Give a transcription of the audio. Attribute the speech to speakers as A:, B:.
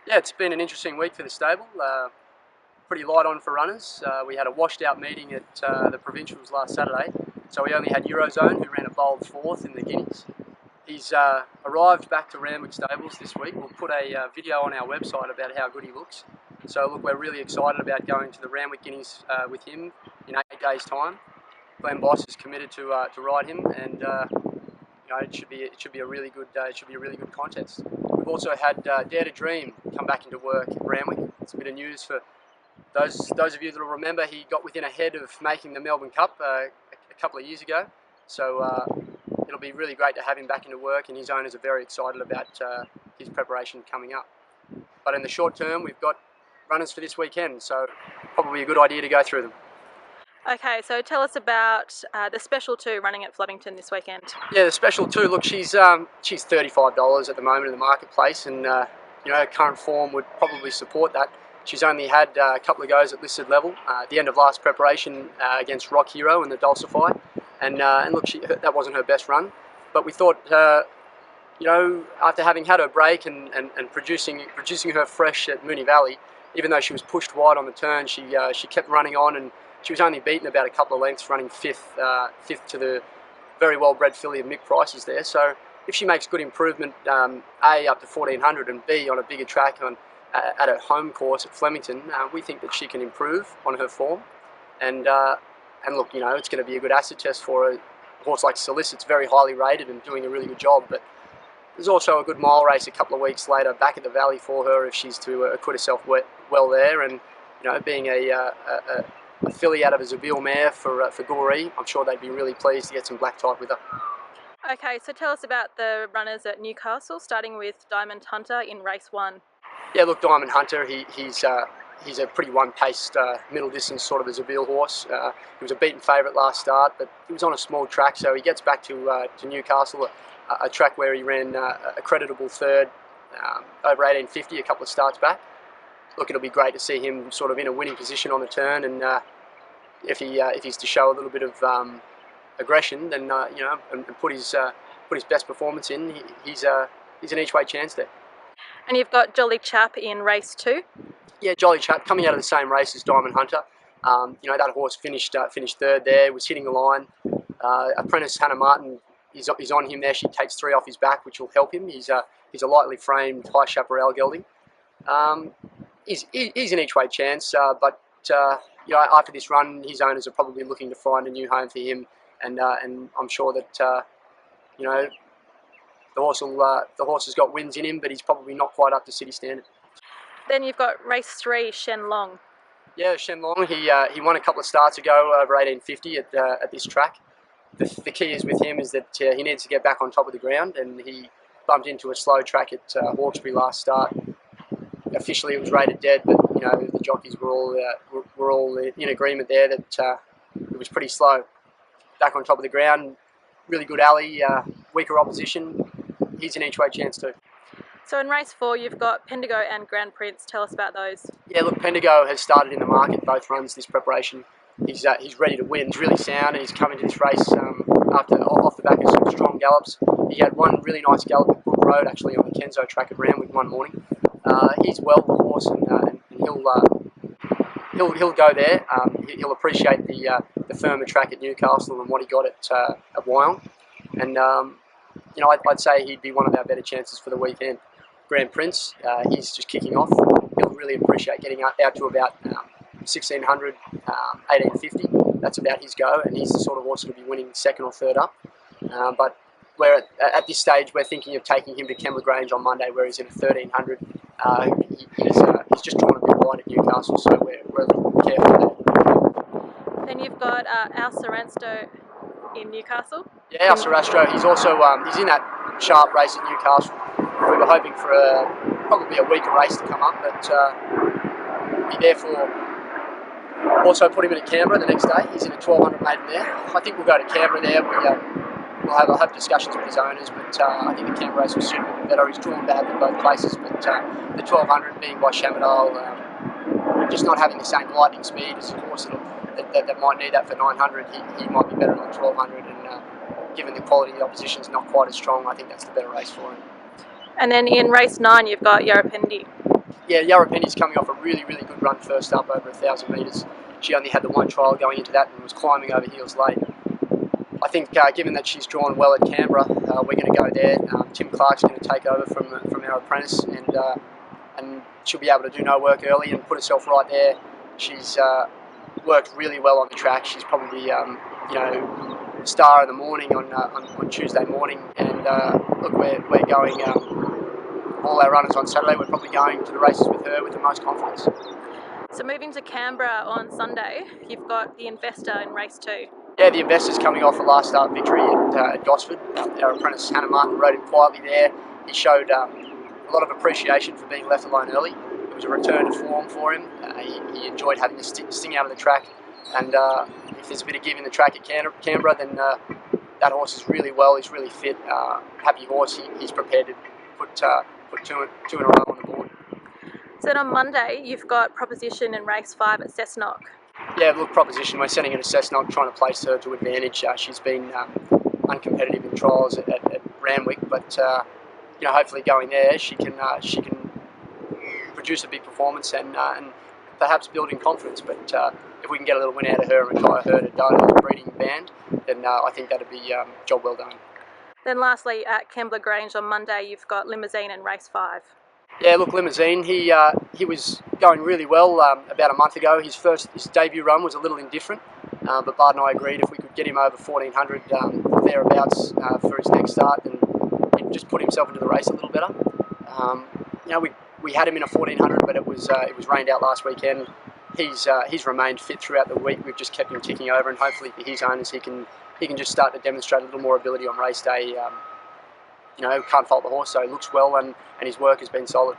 A: Yeah, it's been an interesting week for the stable. Pretty light on for runners. We had a washed out meeting at the Provincials last Saturday, so we only had Eurozone, who ran a bowled fourth in the Guineas. He's arrived back to Randwick Stables this week. We'll put a video on our website about how good he looks. So look, we're really excited about going to the Randwick Guineas with him in 8 days' time. Glenn Boss is committed to ride him, and it should be a really good contest. We've also had Dare to Dream come back into work at Randwick. It's a bit of news for those of you that will remember. He got within a head of making the Melbourne Cup a couple of years ago. So it'll be really great to have him back into work, and his owners are very excited about his preparation coming up. But in the short term, we've got runners for this weekend, so probably a good idea to go through them.
B: Okay, so tell us about the Special 2 running at Flemington this weekend.
A: Yeah, the Special 2, look, she's $35 at the moment in the marketplace, and her current form would probably support that. She's only had a couple of goes at listed level at the end of last preparation against Rock Hero in the Dulcify, and look, that wasn't her best run, but we thought, after having had her break and producing her fresh at Moonee Valley, even though she was pushed wide on the turn, she kept running on, and she was only beaten about a couple of lengths, running fifth to the very well-bred filly of Mick Price's there. So if she makes good improvement, A, up to 1400, and B, on a bigger track at her home course at Flemington, we think that she can improve on her form. And look, it's going to be a good acid test for a horse like Solicit's very highly rated and doing a really good job. But there's also a good mile race a couple of weeks later back at the Valley for her if she's to acquit herself well there. And being a filly out of a Zabeel mare for Goree, I'm sure they'd be really pleased to get some black type with her.
B: Okay, so tell us about the runners at Newcastle, starting with Diamond Hunter in race 1.
A: Yeah, look, Diamond Hunter, he's a pretty one-paced middle distance sort of a Zabeel horse. He was a beaten favourite last start, but he was on a small track, so he gets back to Newcastle, a track where he ran a creditable third over 1850 a couple of starts back. Look, it'll be great to see him sort of in a winning position on the turn, and if he's to show a little bit of aggression, then and put his best performance in, he's an each way chance there.
B: And you've got Jolly Chap in race 2. Yeah,
A: Jolly Chap coming out of the same race as Diamond Hunter. That horse finished third there, was hitting the line. Apprentice Hannah Martin is on him there. She takes 3 off his back, which will help him. He's a lightly framed high chaparral gelding. He's an each way chance, but after this run, his owners are probably looking to find a new home for him, and I'm sure that the horse has got wins in him, but he's probably not quite up to city standard.
B: Then you've got race 3, Shen Long.
A: Yeah, Shen Long. He won a couple of starts ago over 1850 at this track. The key is with him is that he needs to get back on top of the ground, and he bumped into a slow track at Hawkesbury last start. Officially, it was rated dead, but the jockeys were all in agreement there that it was pretty slow. Back on top of the ground, really good alley, weaker opposition. He's an each way chance too.
B: So in race 4, you've got Pendigo and Grand Prince. Tell us about those.
A: Yeah, look, Pendigo has started in the market both runs this preparation. He's ready to win. He's really sound, and he's coming to this race off the back of some strong gallops. He had one really nice gallop at Brook Road, actually on the Kenzo track at Randwick one morning. He's well the horse, and he'll go there. He'll appreciate the firmer track at Newcastle and what he got at Wyong, and I'd say he'd be one of our better chances for the weekend. Grand Prince, he's just kicking off. He'll really appreciate getting out to about 1600, 1850. That's about his go, and he's the sort of horse that'll be winning second or third up. But at this stage, we're thinking of taking him to Kembla Grange on Monday, where he's in a 1300. He's just drawn a bit wide at Newcastle, so we're a little careful there.
B: Then you've got Al Saransto in Newcastle.
A: Yeah, Al Sarastro, he's also he's in that sharp race at Newcastle. We were hoping for probably a weaker race to come up, but be there for. Also put him in at Canberra the next day. He's in a 1200 maiden there. I think we'll go to Canberra there. We'll have discussions with his owners, but I think the Canberra race will suit him a bit better. He's drawn badly in both places, but the 1200 being by Shamadal, just not having the same lightning speed as a horse that might need that for 900. He might be better than the 1200, and given the quality of the opposition is not quite as strong, I think that's the better race for him.
B: And then in race 9, you've got Yarapendi.
A: Yeah, Yarra Penny's coming off a really good run first up over 1,000 metres. She only had the one trial going into that and was climbing over heels late. I think given that she's drawn well at Canberra, we're going to go there. Tim Clark's going to take over from our apprentice, and she'll be able to do no work early and put herself right there. She's worked really well on the track. She's probably star of the morning on Tuesday morning. And look, we're going. All our runners on Saturday, we're probably going to the races with her with the most confidence.
B: So moving to Canberra on Sunday, you've got the Investor in race 2.
A: Yeah, the Investor's coming off a last start victory at Gosford. Our apprentice Hannah Martin rode him quietly there. He showed a lot of appreciation for being left alone early. It was a return to form for him. He enjoyed having the sting out of the track, and if there's a bit of give in the track at Canberra, then that horse is really well. He's really fit, happy horse. He's prepared to put two in a row on the board.
B: So then on Monday, you've got Proposition in race 5 at Cessnock.
A: Yeah, look, Proposition, we're sending her to Cessnock, trying to place her to advantage. She's been uncompetitive in trials at Randwick, but hopefully going there, she can produce a big performance and perhaps build in confidence. But if we can get a little win out of her and retire her to Dartmoor's breeding band, then I think that'd be job well done.
B: Then lastly, at Kembla Grange on Monday, you've got Limousine in race 5.
A: Yeah, look, Limousine, he was going really well about a month ago. His debut run was a little indifferent, but Bart and I agreed if we could get him over 1,400 thereabouts for his next start, then he'd just put himself into the race a little better. We had him in a 1,400, but it was rained out last weekend. He's remained fit throughout the week. We've just kept him ticking over, and hopefully for his owners, he can just start to demonstrate a little more ability on race day. Can't fault the horse, so he looks well, and his work has been solid.